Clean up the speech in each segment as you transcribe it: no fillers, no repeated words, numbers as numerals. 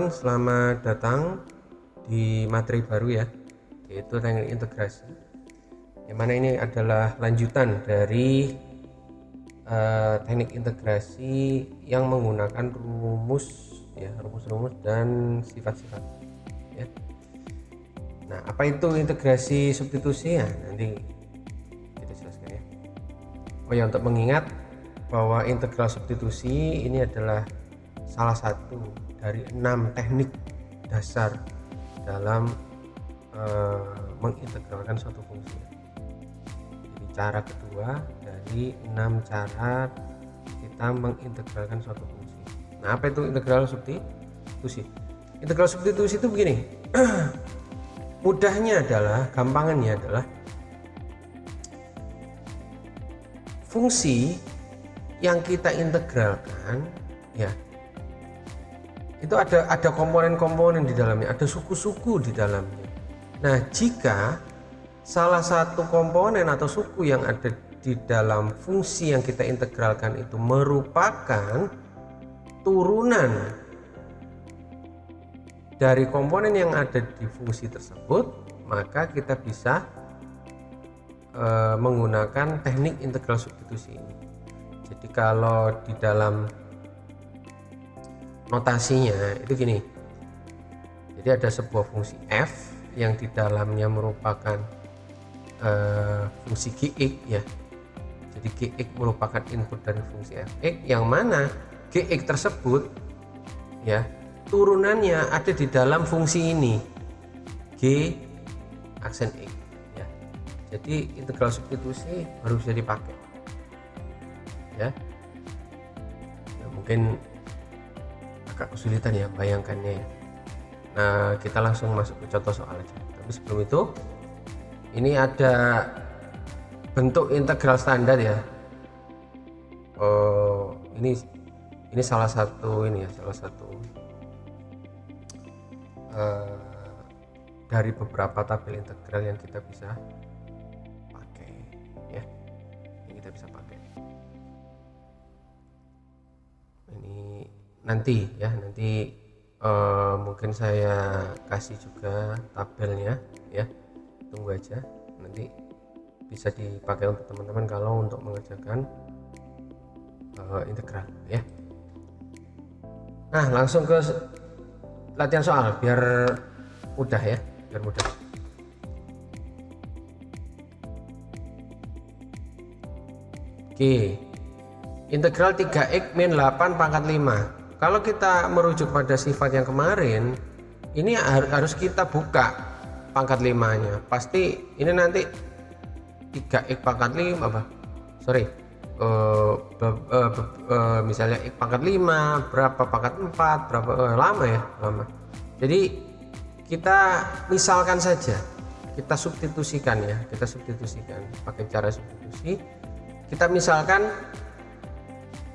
teman-teman, selamat datang di materi baru ya, yaitu teknik integrasi. Yang mana ini adalah lanjutan dari teknik integrasi yang menggunakan rumus dan sifat-sifat ya. Nah, apa itu integrasi substitusi ya? Nanti kita jelaskan ya. Oh ya, untuk mengingat bahwa integral substitusi ini adalah salah satu dari 6 teknik dasar dalam mengintegralkan suatu fungsi. Jadi cara kedua dari 6 cara kita mengintegralkan suatu fungsi. Nah, apa itu integral substitusi? Integral substitusi itu begini. Mudahnya adalah, gampangannya adalah fungsi yang kita integralkan ya, itu ada komponen-komponen di dalamnya, ada suku-suku di dalamnya. Nah, jika salah satu komponen atau suku yang ada di dalam fungsi yang kita integralkan itu merupakan turunan dari komponen yang ada di fungsi tersebut, maka kita bisa menggunakan teknik integral substitusi ini. Jadi kalau di dalam notasinya itu gini, jadi ada sebuah fungsi f yang di dalamnya merupakan fungsi gx ya. Jadi gx merupakan input dari fungsi fx, yang mana gx tersebut ya turunannya ada di dalam fungsi ini, g aksen x ya. Jadi integral substitusi baru bisa dipakai ya. Nah, mungkin agak kesulitan ya bayangkannya ya. Nah, kita langsung masuk ke contoh soal aja. Tapi sebelum itu, ini ada bentuk integral standar ya. Ini salah satu dari beberapa tabel integral yang kita bisa pakai ya. Yang kita bisa pakai. Ini nanti mungkin saya kasih juga tabelnya ya, tunggu aja, nanti bisa dipakai untuk teman-teman kalau untuk mengerjakan integral ya. Nah, langsung ke latihan soal biar mudah ya, biar mudah. Oke, integral 3x min 8 pangkat 5. Kalau kita merujuk pada sifat yang kemarin, ini harus kita buka pangkat 5-nya. Pasti ini nanti 3x pangkat 5 misalnya x pangkat 5 berapa, pangkat 4 berapa, lama. Jadi kita misalkan saja, kita substitusikan pakai cara substitusi. Kita misalkan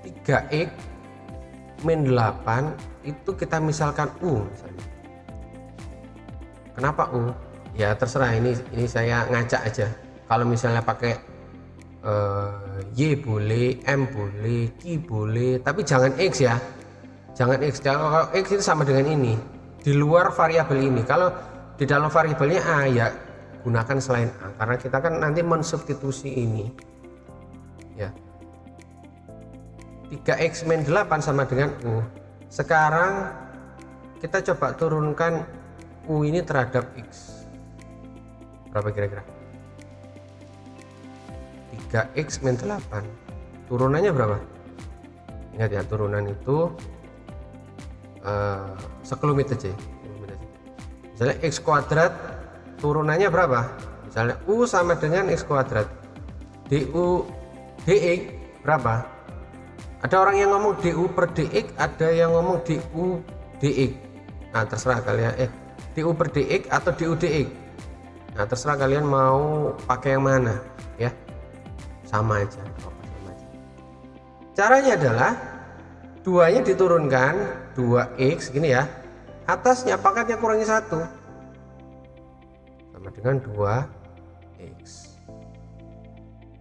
3x min 8 itu kita misalkan U misalnya. Kenapa U? Ya terserah, ini saya ngacak aja. Kalau misalnya pakai Y boleh, M boleh, Q boleh, tapi jangan X ya. Jangan X. Kalau X itu sama dengan ini, di luar variabel ini. Kalau di dalam variabelnya A ya gunakan selain A, karena kita kan nanti mensubstitusi ini. Ya. 3x min 8 sama dengan U. Sekarang kita coba turunkan U ini terhadap X. Berapa kira-kira? 3x min 8. Turunannya berapa? Ingat ya, turunan itu sekelumit aja. Misalnya x kuadrat turunannya berapa? Misalnya U sama dengan x kuadrat. Du dx berapa? Ada orang yang ngomong du per dx, ada yang ngomong du dx. Nah, terserah kalian du per dx atau du dx. Nah, terserah kalian mau pakai yang mana ya. Sama aja. Caranya adalah duanya diturunkan, 2x gini ya. Atasnya pangkatnya kurangi 1. Sama dengan 2x.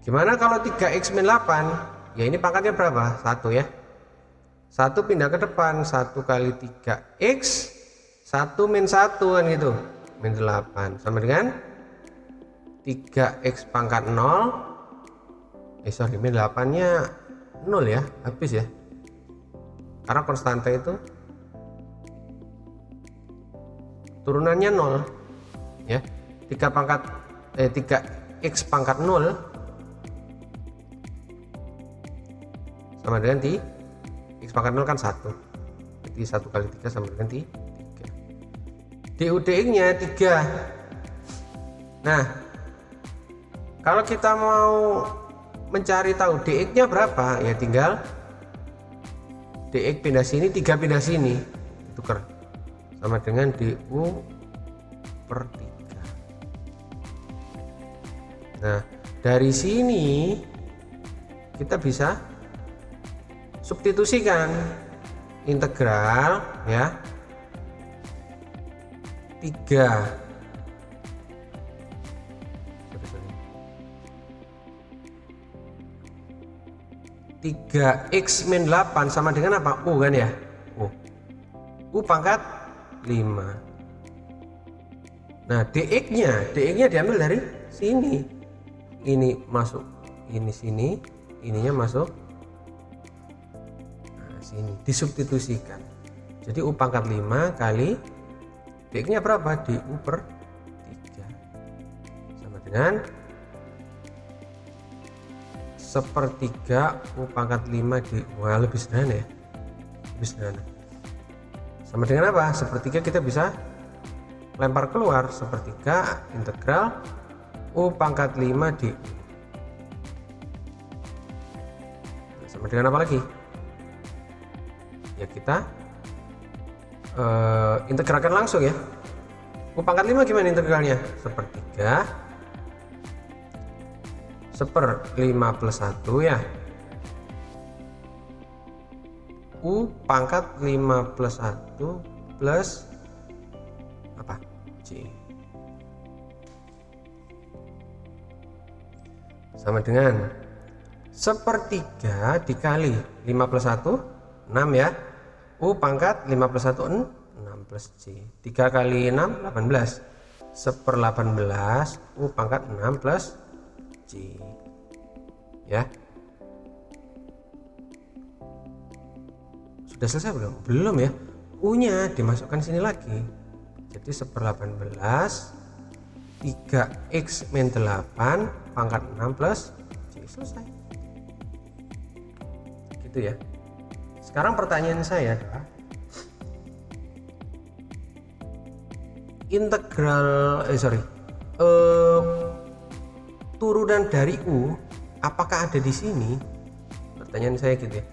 Gimana kalau 3x min 8? Ya ini pangkatnya berapa? 1 ya. 1 pindah ke depan, 1 kali 3x 1 min 1 kan gitu, min 8 sama dengan 3x pangkat 0, min 8 nya 0 ya, habis ya, karena konstanta itu turunannya 0 ya. 3x pangkat 0 sama dengan x pangkat 0 kan 1, jadi 1 kali 3 sama dengan 3. dx nya 3. Nah, kalau kita mau mencari tahu dx nya berapa, ya tinggal dx pindah sini, 3 pindah sini, tukar sama dengan du per 3. Nah, dari sini kita bisa substitusikan integral ya 3x min 8 sama dengan apa? U kan ya? U pangkat 5. Nah, dx nya diambil dari sini. Ini masuk ini sini, ininya masuk sini, disubstitusikan. Jadi U pangkat 5 kali dx nya berapa? Du per 3 sama dengan 1/3 U pangkat 5 du. Wah, lebih sederhana ya, lebih sederhana. Sama dengan apa? 1/3 kita bisa lempar keluar, 1/3 integral U pangkat 5 du. Nah, sama dengan apa lagi? Ya kita integralkan langsung ya. U pangkat 5 gimana integralnya? 1/3 1/5 plus 1 ya. U pangkat 5 plus 1 plus apa? C. Sama dengan 1/3 dikali 5 plus 1 6 ya. U pangkat 5 plus 1 6 plus C. 3 kali 6 18. 1/18 U pangkat 6 plus C ya. Sudah selesai belum? Belum ya. U nya dimasukkan sini lagi, jadi 1/18 3x min 8 pangkat 6 plus C. Selesai gitu ya. Sekarang pertanyaan saya adalah integral turunan dari U apakah ada di sini? Pertanyaan saya gitu ya.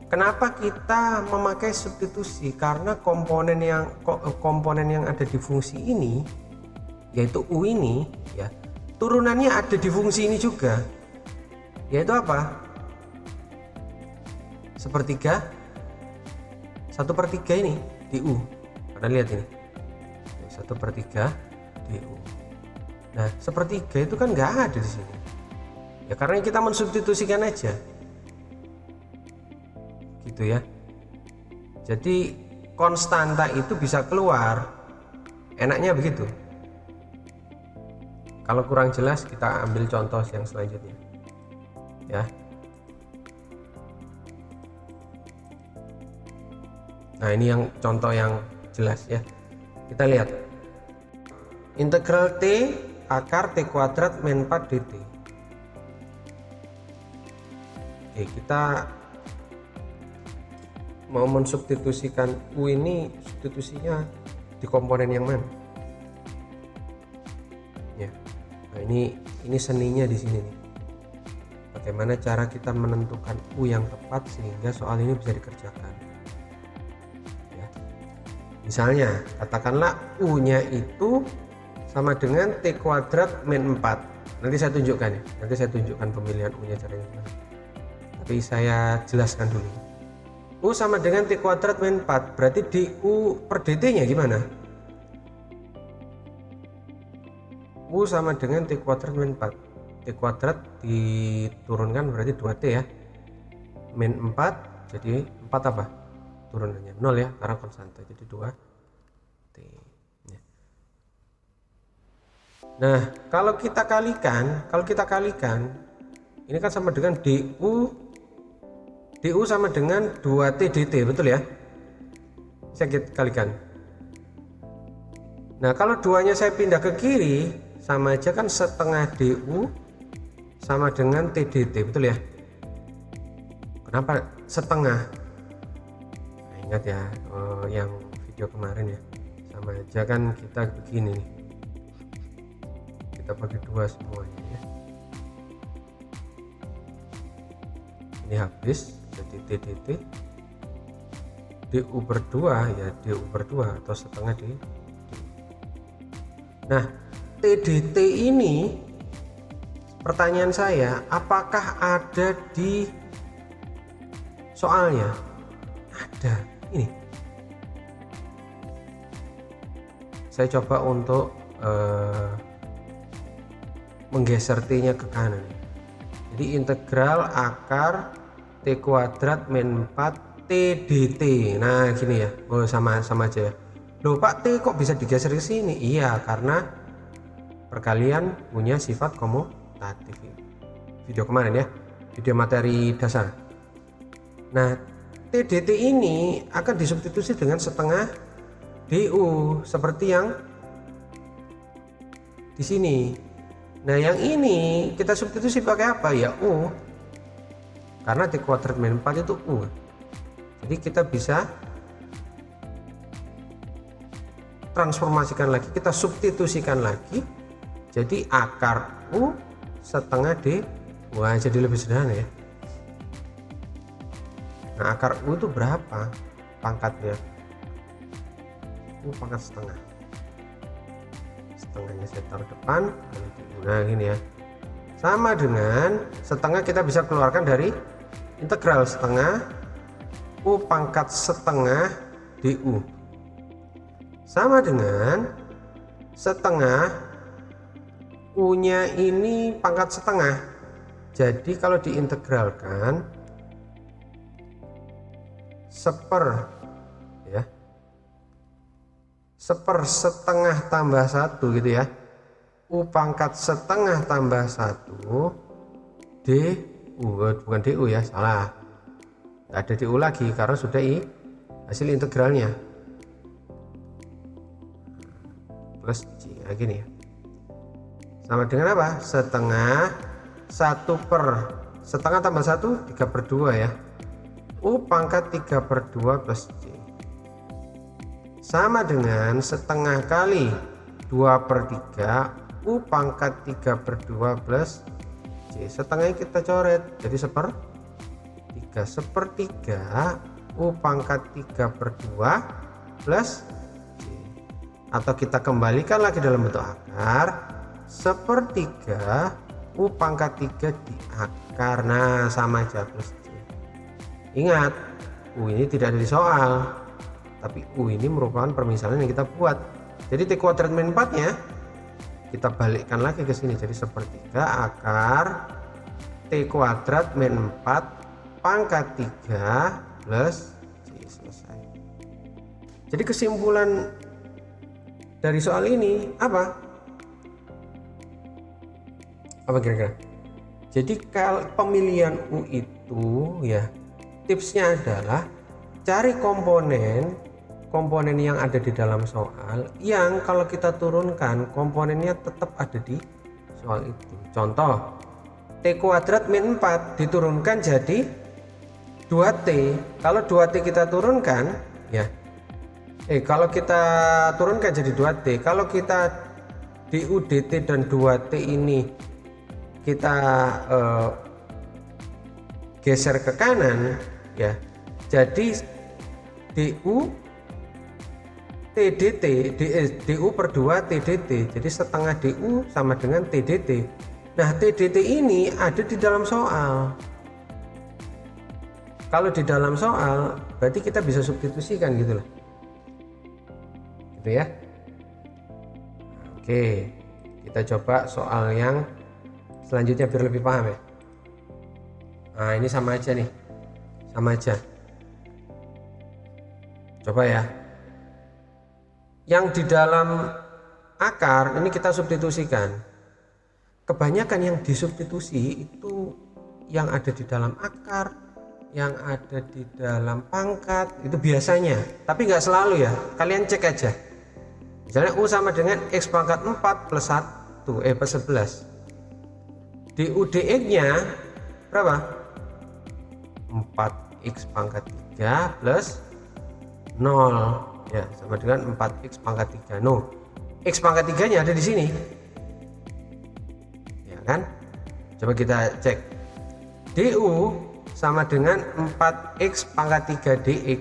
Kenapa kita memakai substitusi? Karena komponen yang ada di fungsi ini, yaitu U ini ya, turunannya ada di fungsi ini juga, yaitu apa? 1/3 ini du. Kalian lihat ini 1/3 du. Nah, 1/3 itu kan nggak ada di sini ya, karena kita mensubstitusikan aja gitu ya. Jadi konstanta itu bisa keluar, enaknya begitu. Kalau kurang jelas kita ambil contoh yang selanjutnya ya. Nah, ini yang contoh yang jelas ya. Kita lihat integral T akar T kuadrat min 4 dt. Oke, kita mau mensubstitusikan U ini, substitusinya di komponen yang mana ya. Nah, ini seninya di sini nih. Bagaimana cara kita menentukan U yang tepat sehingga soal ini bisa dikerjakan ya. Misalnya katakanlah U nya itu sama dengan T kuadrat min 4. Nanti saya tunjukkan ya, nanti saya tunjukkan pemilihan U nya caranya gimana, tapi saya jelaskan dulu. U sama dengan T kuadrat min 4, berarti du per dt nya gimana? U sama dengan T kuadrat min 4, T kuadrat diturunkan berarti 2T ya, min 4, jadi 4 apa? Turunannya 0 ya, karena konstanta, jadi 2T T. Nah, kalau kita kalikan, ini kan sama dengan DU sama dengan 2T dt, betul ya? Saya kalikan. Nah, kalau duanya saya pindah ke kiri, sama aja kan setengah DU sama dengan T dt, betul ya? Kenapa setengah? Nah, ingat ya, yang video kemarin ya, sama aja kan kita begini nih, kita bagi dua semuanya ya. Ini habis jadi T dt, DU per 2 ya, DU per 2 atau setengah D. Nah, T dt ini pertanyaan saya, apakah ada di soalnya? Ada. Ini saya coba untuk menggeser T nya ke kanan. Jadi integral akar T kuadrat min 4 T dt. Nah gini ya, sama aja ya. Loh Pak, T kok bisa digeser ke sini? Iya, karena perkalian punya sifat komutatif. Video kemarin ya, video materi dasar. Nah, T dt ini akan disubstitusi dengan setengah DU seperti yang di sini. Nah, yang ini kita substitusi pakai apa ya? U. Karena T kuadrat min 4 itu U. Jadi kita bisa transformasikan lagi, kita substitusikan lagi. Jadi akar U setengah D. Wah, jadi lebih sederhana ya. Nah, akar U itu berapa pangkatnya? U pangkat setengah. Setengahnya saya taruh depan. Nah gini ya, sama dengan setengah kita bisa keluarkan dari integral setengah U pangkat setengah DU sama dengan setengah U nya ini pangkat setengah. Jadi kalau diintegralkan seper setengah tambah 1 gitu ya, U pangkat setengah tambah 1 DU, bukan DU ya, salah, nggak ada DU lagi karena sudah hasil integralnya plus J. Nah, gini ya, sama dengan apa? Setengah 1 per setengah tambah 1 3 per 2 ya, U pangkat 3 per 2 plus J sama dengan setengah kali 2 per 3 U pangkat 3 per 2 plus J. Setengahnya kita coret jadi sepertiga U pangkat 3 per 2 plus J. Atau kita kembalikan lagi dalam bentuk akar, sepertiga U pangkat 3 di akar. Nah sama aja plus J. Ingat, U ini tidak ada di soal, tapi U ini merupakan permisalan yang kita buat. Jadi T kuadrat min 4 nya kita balikkan lagi ke sini, jadi sepertiga akar T kuadrat min 4 pangkat 3 plus J. Selesai. Jadi kesimpulan dari soal ini apa kira-kira? Jadi kalau pemilihan U itu ya, tipsnya adalah cari komponen yang ada di dalam soal yang kalau kita turunkan komponennya tetap ada di soal itu. Contoh, T kuadrat min 4 diturunkan jadi 2T. Kalau 2T kita turunkan ya, kalau kita turunkan jadi 2T, kalau kita DU dt dan 2T ini kita geser ke kanan ya, jadi DU T dt DU per 2 T dt, jadi setengah DU sama dengan T dt. Nah T dt ini ada di dalam soal. Kalau di dalam soal berarti kita bisa substitusikan gitu loh, gitu ya. Oke, kita coba soal yang selanjutnya biar lebih paham ya. Nah ini sama aja nih, sama aja. Coba ya. yang di dalam akar ini kita substitusikan. Kebanyakan yang disubstitusi itu yang ada di dalam akar, yang ada di dalam pangkat, itu biasanya, tapi nggak selalu ya. Kalian cek aja. Misalnya U sama dengan X pangkat 4 plus 1 plus 11. DU dx nya berapa? 4X pangkat 3 plus 0 ya, sama dengan 4X pangkat 3. No, X pangkat 3 nya ada di sini ya kan. Coba kita cek. DU sama dengan 4X pangkat 3 dx.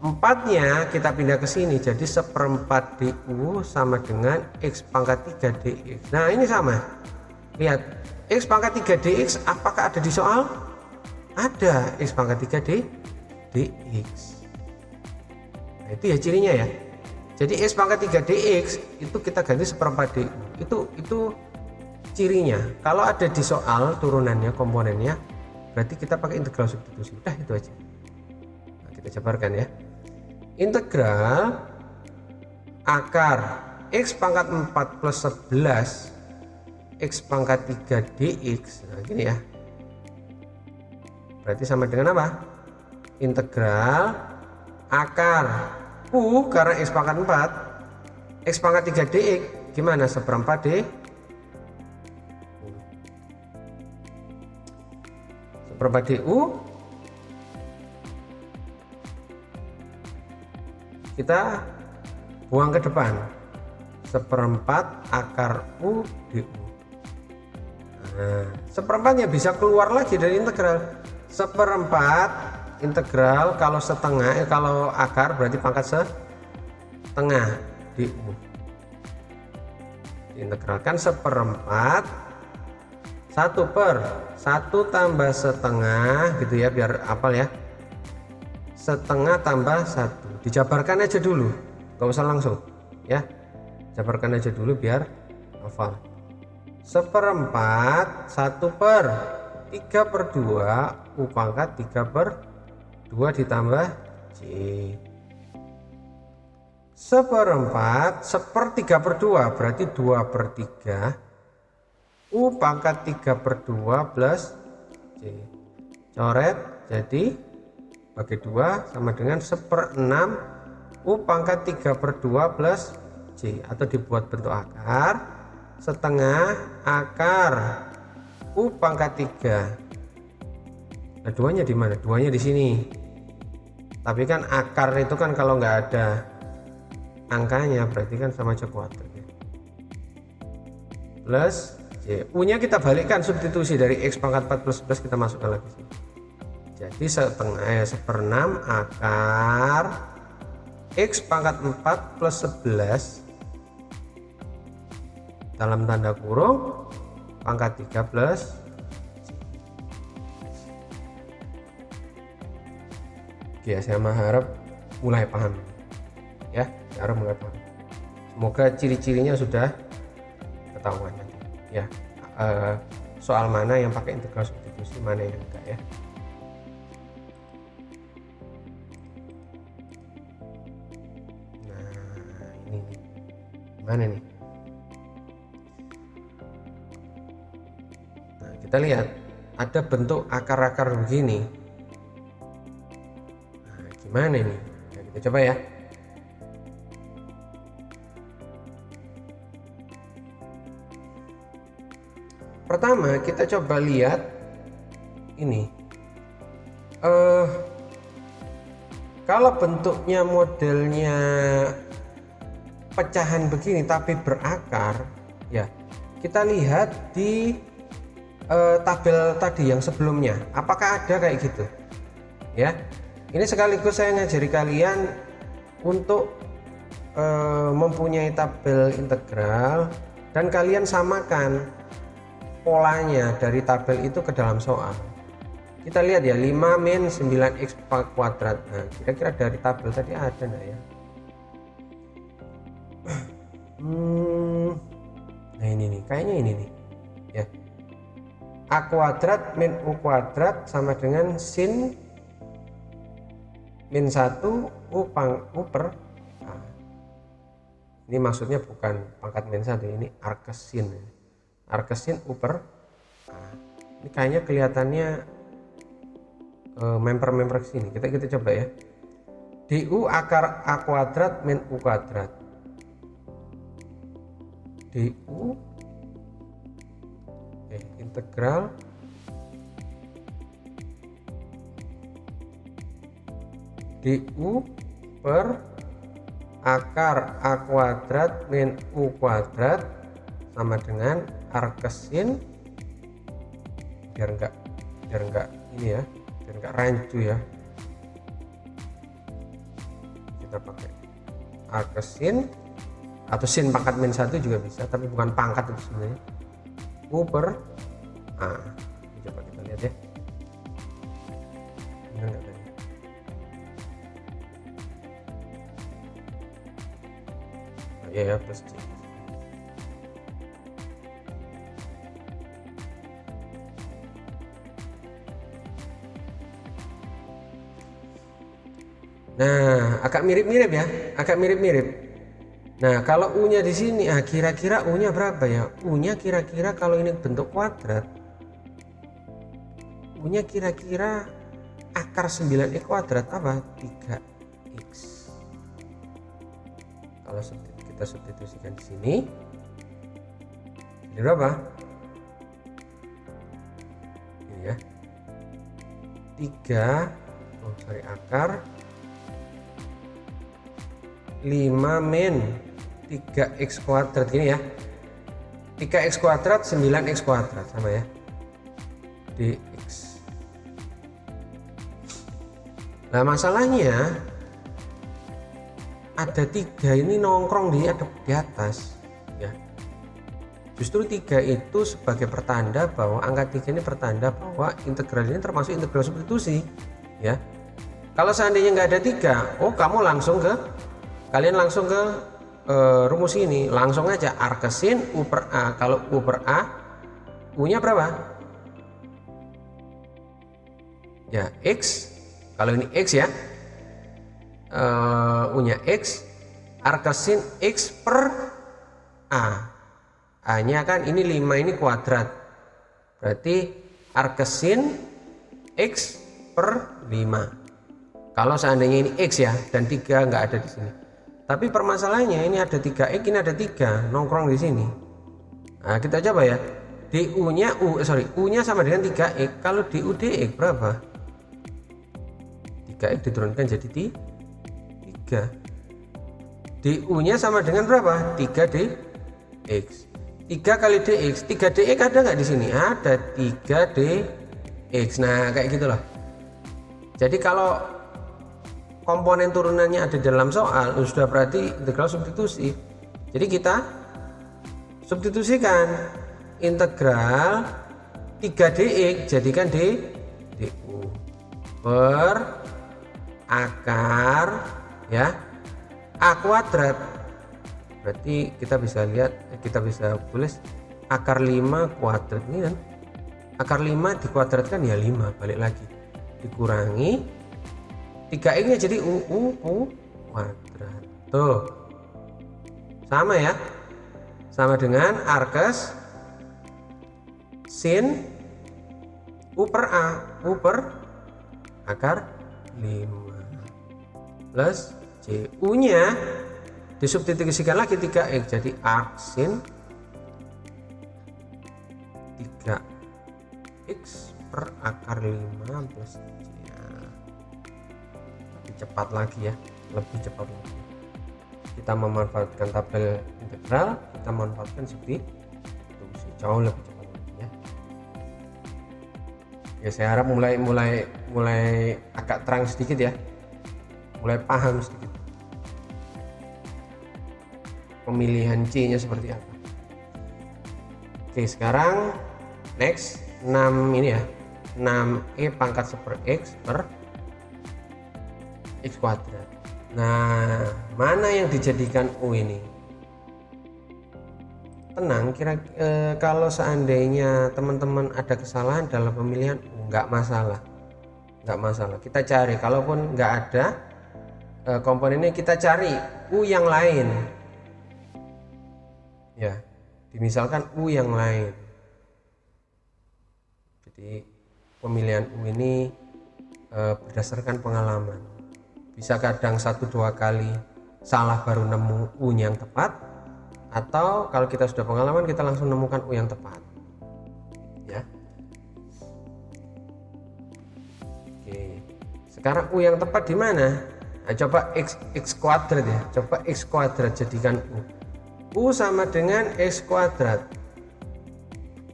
4 nya kita pindah ke sini, jadi 1/4 DU sama dengan X pangkat 3 dx. Nah ini sama, lihat X pangkat 3 dx apakah ada di soal? Ada, X pangkat 3 dx. Nah itu ya cirinya ya. Jadi X pangkat 3 dx itu kita ganti 1/4 DU. Itu cirinya. Kalau ada di soal turunannya, komponennya, berarti kita pakai integral substitusi. Udah itu aja. Nah, kita jabarkan ya. Integral akar X pangkat 4 plus 11 X pangkat 3 dx. Nah gini ya, berarti sama dengan apa? Integral akar U karena X pangkat 4 X pangkat 3 dx gimana? 1/4 d 1/4 du, kita buang ke depan, 1/4 akar U du. Nah, 1/4-nya bisa keluar lagi dari integral. 1/4 integral kalau setengah, kalau akar berarti pangkat setengah du. Integralkan 1/4 1/1 tambah setengah gitu ya, biar hafal ya. Setengah tambah 1. Dijabarkan aja dulu, nggak usah langsung ya. Jabarkan aja dulu biar hafal. 1/4 1/3/2 U pangkat 3/2 ditambah J. 1/4 1/3/2 berarti 2/3 U pangkat 3/2 plus J. Coret, jadi bagi 2 sama dengan 1/6 U pangkat 3/2 plus J, atau dibuat bentuk akar setengah akar U pangkat 3. Nah, duanya di mana? Duanya di sini. Tapi kan akar itu kan kalau nggak ada angkanya berarti kan sama aja kuadrat ya. Plus J. U-nya kita balikkan, substitusi dari X pangkat 4 plus 11 kita masukkan lagi sini. Jadi 1/6 akar X pangkat 4 plus 11 dalam tanda kurung pangkat 3 plus J. Oke, saya harap mulai paham ya, saya harap mulai paham. Semoga ciri-cirinya sudah ketahuan ya. Soal mana yang pakai integral substitusi, mana yang enggak ya. Nah ini nih, gimana nih? Nah kita lihat ada bentuk akar-akar begini. Nah gimana nih? Nah, kita coba ya. Pertama kita coba lihat ini, kalau bentuknya modelnya pecahan begini tapi berakar ya, kita lihat di tabel tadi yang sebelumnya apakah ada kayak gitu ya. Ini sekaligus saya ngajari kalian untuk mempunyai tabel integral dan kalian samakan polanya dari tabel itu ke dalam soal. Kita lihat ya, 5 min 9x kuadrat. Nah kira-kira dari tabel tadi ada enggak ya? Nah ini nih, kayaknya ini nih ya. A kuadrat min U kuadrat sama dengan sin min 1 U per Ini maksudnya bukan pangkat min 1, ini arcsin. Arcsin U per A. Ini kayaknya kelihatannya member sini. Kita coba ya. DU akar A kuadrat min U kuadrat. DU integral DU per akar A kuadrat min U kuadrat sama dengan arcsin, biar enggak ini ya, biar enggak rancu ya, kita pakai arcsin atau sin pangkat min 1 juga bisa, tapi bukan pangkat itu sebenarnya. U per A. Coba kita lihat ya, benar nggak tadi? Ya plus C. Nah, agak mirip-mirip ya, agak mirip-mirip. Nah, kalau U-nya di sini, kira-kira U-nya berapa ya? U-nya kira-kira kalau ini bentuk kuadrat, U-nya kira-kira akar 9x kuadrat apa? 3x. Kalau kita substitusikan di sini, jadi berapa? Ini ya, 3 akar 5 min 3x kuadrat ini ya, 3x kuadrat 9x kuadrat sama ya, dx. Nah masalahnya ada 3 ini nongkrong di atas ya. Justru 3 itu sebagai pertanda bahwa angka 3 ini pertanda bahwa integral ini termasuk integral substitusi ya. Kalau seandainya nggak ada 3, kalian langsung ke rumus ini, langsung aja arcsin U per A. Kalau U per A, U-nya berapa? Ya X. Kalau ini X ya, U-nya X, arcsin X per A. A-nya kan ini 5 ini kuadrat, berarti arcsin X per 5. Kalau seandainya ini X ya, dan 3 nggak ada di sini. Tapi permasalahannya ini ada 3x, ini ada 3 nongkrong di sini. Nah, kita coba ya. U-nya sama dengan 3x. Kalau DU dx berapa? 3x diturunkan jadi 3. DU-nya sama dengan berapa? 3 dx. 3 kali dx. 3 dx ada nggak di sini? Ada 3 dx. Nah, kayak gitulah. Jadi kalau komponen turunannya ada dalam soal, sudah berarti integral substitusi. Jadi kita substitusikan integral 3 dx jadikan du per akar ya A kuadrat. Berarti kita bisa lihat, kita bisa tulis akar 5 kuadrat ini kan. Akar 5 dikuadratkan ya 5, balik lagi dikurangi 3x nya jadi U kuadrat. Tuh sama ya, sama dengan arcus sin U per A, U per akar 5 plus C. U nya disubstitusikan lagi 3x jadi arcsin 3x per akar 5 plus C. Cepat lagi ya, lebih cepat lagi. Kita memanfaatkan tabel integral, kita memanfaatkan substitusi, jauh lebih cepat lagi ya. Ya saya harap mulai agak terang sedikit ya, mulai paham sedikit pemilihan C nya seperti apa. Oke, sekarang next 6 ini ya, 6e pangkat 1/x per x kuadrat. Nah, mana yang dijadikan U ini? Tenang, kalau seandainya teman-teman ada kesalahan dalam pemilihan U, nggak masalah. Kita cari, kalaupun nggak ada komponennya, kita cari U yang lain. ya, dimisalkan U yang lain. Jadi pemilihan U ini berdasarkan pengalaman, bisa kadang 1-2 kali salah baru nemu U yang tepat, atau kalau kita sudah pengalaman kita langsung nemukan U yang tepat ya. Oke, sekarang U yang tepat di mana? Nah, coba x kuadrat ya, coba x kuadrat jadikan U sama dengan x kuadrat,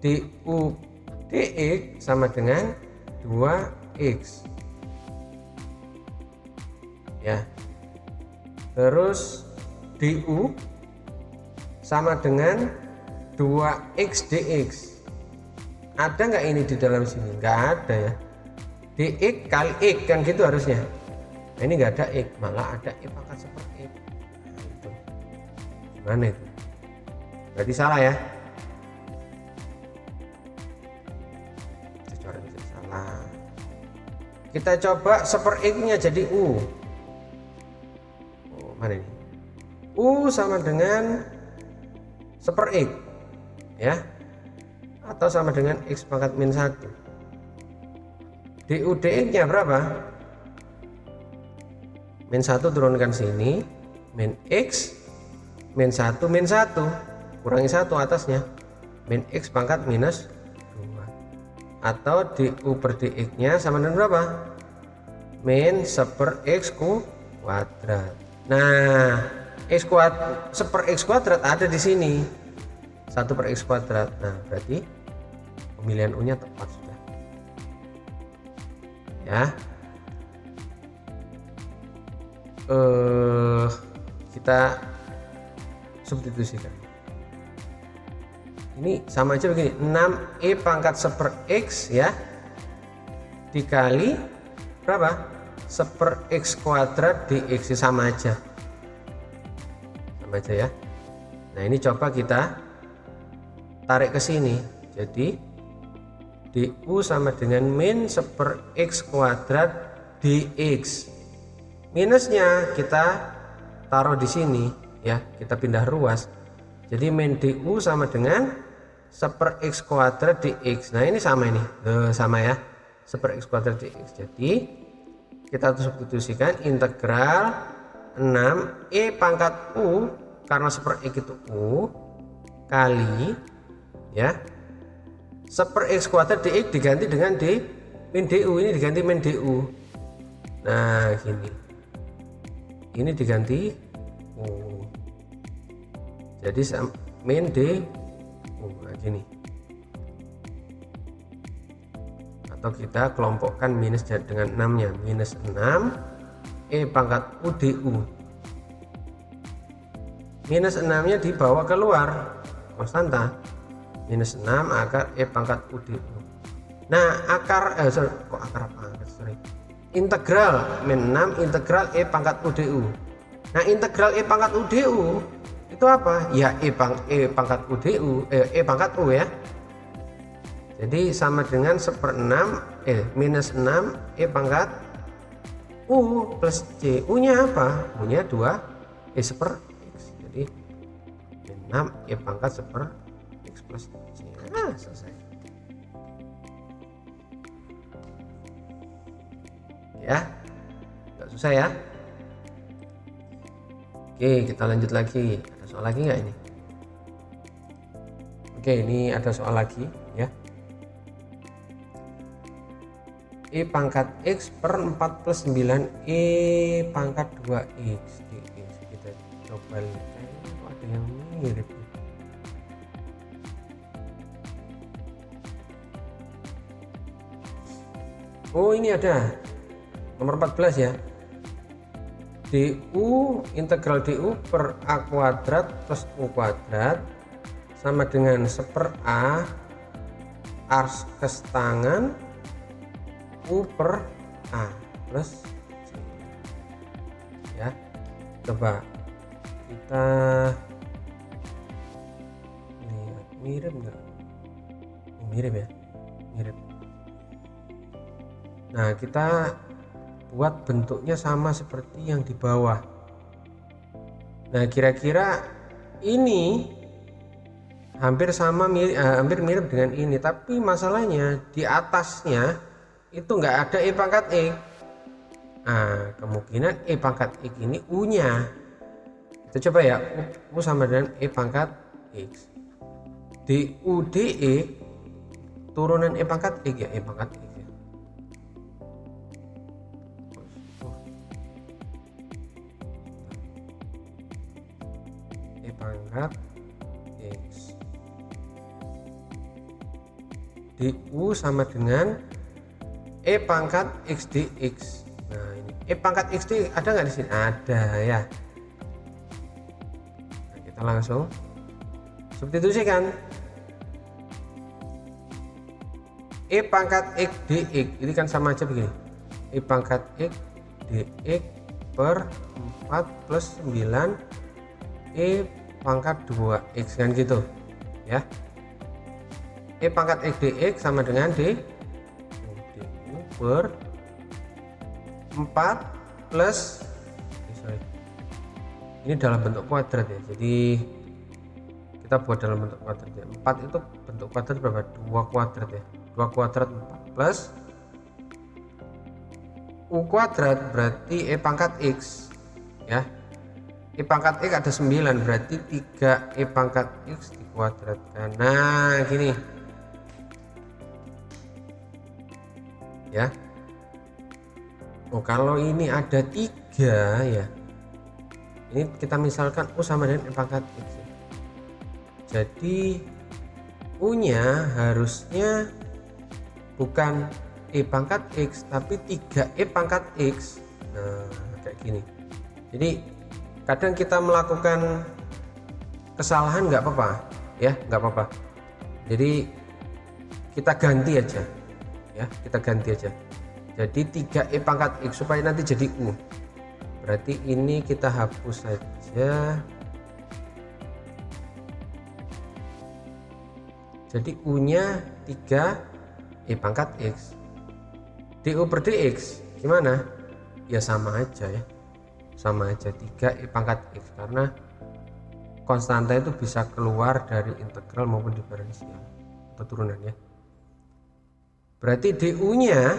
du dx sama dengan 2x ya. Terus du sama dengan 2x dx. Ada nggak ini di dalam sini? Nggak ada ya. Dx kali x kan gitu harusnya. Nah, ini nggak ada x, malah ada e pangkat super x. Nah, itu gimana itu? Berarti salah ya. Salah. Kita coba super x nya jadi u. Oh, mana ini? U sama dengan super x ya, atau sama dengan x pangkat min 1. du dx nya berapa? Min 1 turunkan sini, min x min 1 min 1 kurangi 1 atasnya, min x pangkat minus 2, atau du per dx nya sama dengan berapa? Min seper x kuadrat. Nah, x kuadrat seper x kuadrat ada di sini, 1 per x kuadrat. Nah, berarti pemilihan U nya tepat sudah ya. Kita substitusikan. Ini sama aja begini, 6e pangkat seper x ya, dikali berapa? Seper x kuadrat dx, sama aja ya. Nah, ini coba kita tarik ke sini, jadi du sama dengan min seper x kuadrat dx. Minusnya kita taruh di sini ya, kita pindah ruas, jadi min du sama dengan seper x kuadrat dx. Nah, ini sama, ini sama ya, seper x kuadrat dx. Jadi kita substitusikan integral 6e pangkat u, karena seper x itu u, kali ya seper x kuadrat dx diganti dengan d min du, ini diganti min du. Nah, gini, ini diganti u, jadi min d nah, gini. Atau kita kelompokkan minus dengan 6 nya, minus 6 e pangkat u du, minus 6 nya dibawa keluar konstanta, minus 6 akar e pangkat u du. Nah, integral min 6 integral e pangkat u du. Nah, integral e pangkat u du itu apa? Ya e pangkat u du, e pangkat u ya. Jadi sama dengan seper 6 minus 6 e pangkat u plus c. U nya apa? U nya 2 e seper x. Jadi 6 e pangkat seper x plus c. Nah, selesai ya, nggak susah ya. Oke, kita lanjut lagi. Ada soal lagi nggak ini? Oke, ini ada soal lagi ya. E pangkat x per 4 plus 9 e pangkat 2x dx. Kita coba lihat, ada yang mirip. Oh, ini ada nomor 14 ya. du, integral du per a kuadrat plus u kuadrat sama dengan seper a ars kestangan u per a plus c ya. Coba kita lihat, mirip enggak? Mirip ya, mirip. Nah, kita buat bentuknya sama seperti yang di bawah. Nah, kira-kira ini hampir mirip dengan ini, tapi masalahnya di atasnya itu nggak ada E pangkat X. Nah, kemungkinan E pangkat X ini U-nya. Kita coba ya, U sama dengan E pangkat X. DU DE turunan E pangkat X ya, E pangkat X ya. E pangkat X. DU sama dengan E pangkat X dx. Nah ini E pangkat X dx ada nggak di sini? Ada ya. Nah, kita langsung substitusikan. E pangkat X dx ini kan sama aja begini. E pangkat X dx per 4 plus 9 E pangkat 2x kan gitu ya. E pangkat X dx sama dengan du per 4 plus ini dalam bentuk kuadrat ya, jadi kita buat dalam bentuk kuadrat ya. 4 itu bentuk kuadrat berapa? 2 kuadrat ya, 2 kuadrat 4 plus U kuadrat berarti E pangkat X ya. E pangkat X ada 9 berarti 3 E pangkat X dikuadratkan. Nah gini ya. Oh kalau ini ada 3 ya, ini kita misalkan U sama dengan E pangkat X ya. Jadi U nya harusnya bukan E pangkat X tapi 3 E pangkat X. Nah kayak gini. Jadi kadang kita melakukan kesalahan nggak apa-apa ya, nggak apa-apa. Jadi kita ganti aja ya, kita ganti aja. Jadi 3 E pangkat X supaya nanti jadi U. Berarti ini kita hapus saja. Jadi U nya 3 E pangkat X. DU per DX gimana? Ya sama aja ya, sama aja 3 E pangkat X, karena konstanta itu bisa keluar dari integral maupun diferensial atau turunan ya. Berarti DU nya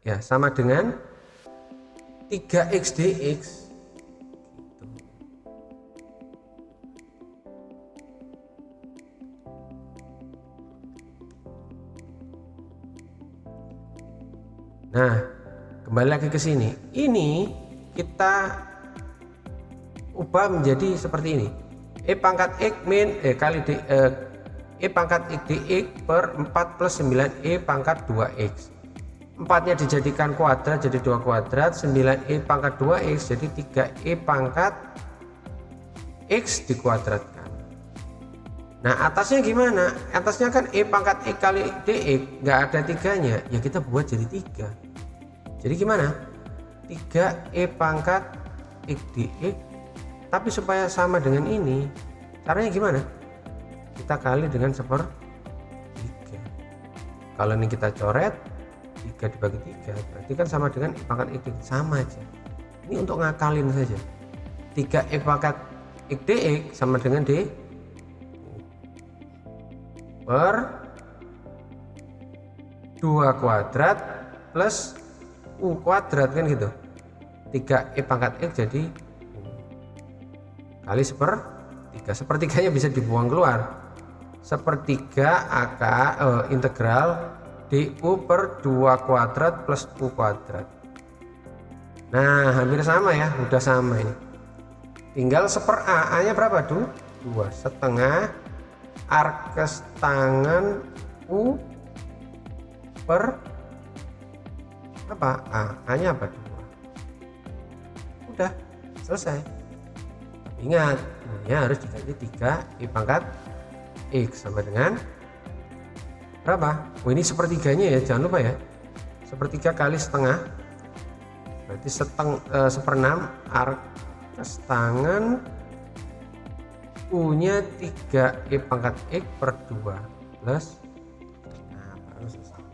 ya sama dengan 3x dx. Nah, kembali lagi ke sini. Ini kita ubah menjadi seperti ini. E pangkat X min kali E pangkat X dx per 4 plus 9 E pangkat 2x. 4 nya dijadikan kuadrat jadi 2 kuadrat, 9E pangkat 2x jadi 3E pangkat X dikuadratkan. Nah atasnya gimana? Atasnya kan E pangkat X kali dx, nggak ada 3-nya ya, kita buat jadi 3. Jadi gimana? 3E pangkat X dx, tapi supaya sama dengan ini caranya gimana? Kita kali dengan 1/3. Kalau ini kita coret 3 dibagi 3 berarti kan sama dengan E pangkat X dx, sama aja. Ini untuk ngakalin saja. 3E pangkat X dx sama dengan D per 2 kuadrat plus U kuadrat kan gitu. 3E pangkat X jadi kali 1/3. Sepertiganya bisa dibuang keluar. 1/3 integral DU per 2 kuadrat plus U kuadrat. Nah hampir sama ya, udah sama ini. Tinggal 1/A, A nya berapa tuh? 2,5 arkes tangan U per apa? A nya apa? 2. Udah selesai. Tapi ingat ini harus diganti 3 E pangkat X sama dengan berapa? Oh ini 1/3-nya ya, jangan lupa ya. 1/3 kali setengah berarti 1/6 arkes tangan U nya 3E pangkat X per 2 plus, nah baru selesai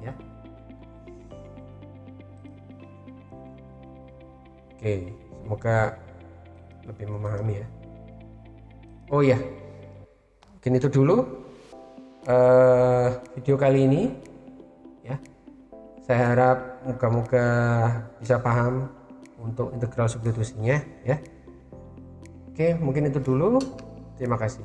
ya. Oke, semoga lebih memahami ya. Oh ya, mungkin itu dulu video kali ini ya. Saya harap moga-moga bisa paham untuk integral substitusinya ya. Oke, mungkin itu dulu. Terima kasih.